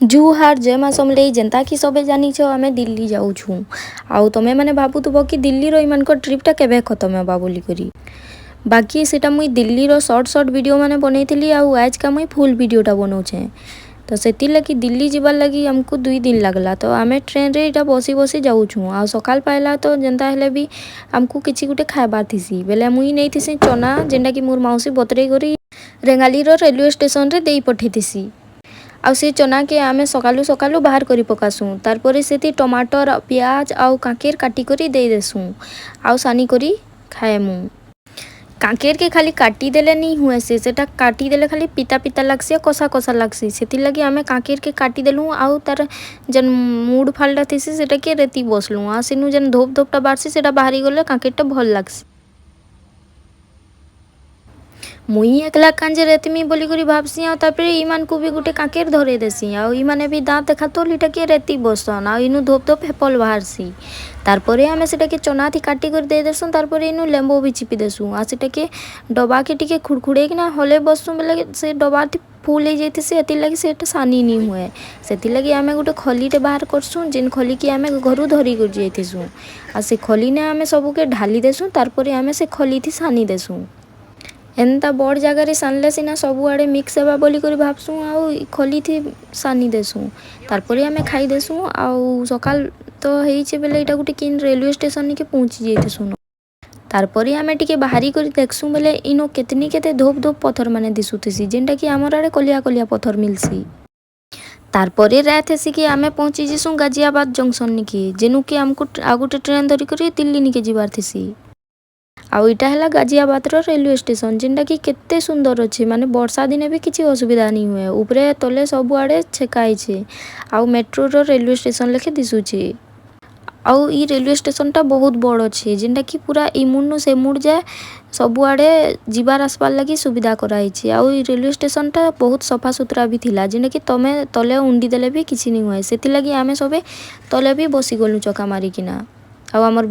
जुहार जय माँ समलेई जेनता कि सबे जानिछ आमे दिल्ली जाऊँ आउ तमे मैंने भावुव कि दिल्ली रो ट्रिपटा केबे खत्म हेबा बोली करी बाकी सेटा मुई दिल्ली रो शॉर्ट वीडियो माने बनैथिली आउ आज का मुई फुल वीडियोटा बनाऊे तो सेति लगी दिल्ली जीवार लगी हमको 2 दिन लगला तो आमे ट्रेन रे इटा बसी बसी जाऊँ आउ सकाल पाइला तो जेनता हेले भी हमको किछि गुटे खाइबार थिसी बेले मुई नहीं थिसी चना जेनटा कि मोर मौसी बतरे करी रेंगाली रो रेलवे स्टेशन रे देई पठेथिसी आउ से चना के आमे सकालू सकालू बाहर करी पकासुँ तारपरे सेति टमाटर प्याज आउ कांकेर काटी करी दे देसुँ आउ सानी करी खाएमु कांकेर के खाली काटी देले नहीं हुए सेटा काटी देले खाली पिता पिता लगसी कषा कषा लगसी सेति लगी आमे कांकेर के काटी देलु आउ तार जन मूड फालटा थिसी सेटा के रेती बसलु आ सेनु जन धोप धोपटा बारसी सेटा बाहरी गले कांकेरटा भल लगसी मुई एकला कांजे रेतमी बोली करी भाबसी आ तापरे इमान को भी गुटे कांकेर धरे देसी आ इमाने भी दांत देखा तो लिटा के रेती बसन आ इनु धोप धोप हेपल बाहरसी तारपरे आमे सेटा के चना थी काटी कर दे देसुँ तारपरे इनु लेंबो भी चिपी देसुँ आ सेटा के डबा के टिके खुड़खुड़े कि ना हले बसुँ बेले से डबा फुल हो जाती से एति लगी सेटा सानी नहीं हुए सेति लगी आमे गुटे खलीटे बाहर करसुँ जेन खली की आमे घरू धरी कर जाइथिसुँ आ से खली ने आमे सबके ढाली देसुँ तारपरे आमे से खली थी सानी देसुँ एंता बड़ जगार सानले सीना सबुआड़े मिक्स हेबा बोली करी भाबसुँ आउ खली थी सानी देसुँ तारपरे आमे खाई देसुँ आउ सकाल तो हेइछे बेले इटा गुटे किन रेलवे स्टेशन के पहुँची जाइथिसुँ तारपरे आमे टिके बाहरी करी देखसुँ बेले इनो केतनी केते धोप धोप पत्थर माने दिसुथिसी जेनटा कि हमर आड़े कलिया कलिया पत्थर मिलसी तारपरे रात हेसी कि आमे पहुँची जिसुँ गाजियाबाद जंक्शन निके जेनु कि हमको आ गुटे ट्रेन धरी करी दिल्ली निके जिबार थिसी आउ इटा है गाजियाबाद रो रेलवे स्टेशन जेनटा कि केते सुंदर अच्छे माने वर्षा दिने भी किसी असुविधा नहीं हुए ऊपरे तले सबुआड़े छेकाई छे आउ मेट्रो रो रेलवे स्टेशन लेखे दिशुचे आउ ई रेलवे स्टेशनटा बहुत बड़ अच्छे जेनटा कि पूरा इमुन्नु से मुड़ जाए सबुआड़े जीवार आसपार लगी सुविधा कराई छे आउ ई रेलवे स्टेशनटा बहुत सफा सुतरा भी थिला जेनटा कि तमे तले उंडी देले भी किसी नहीं हुए सेति लगी आमे सबे तले भी बसी गलु चका मारी किना आउ हमर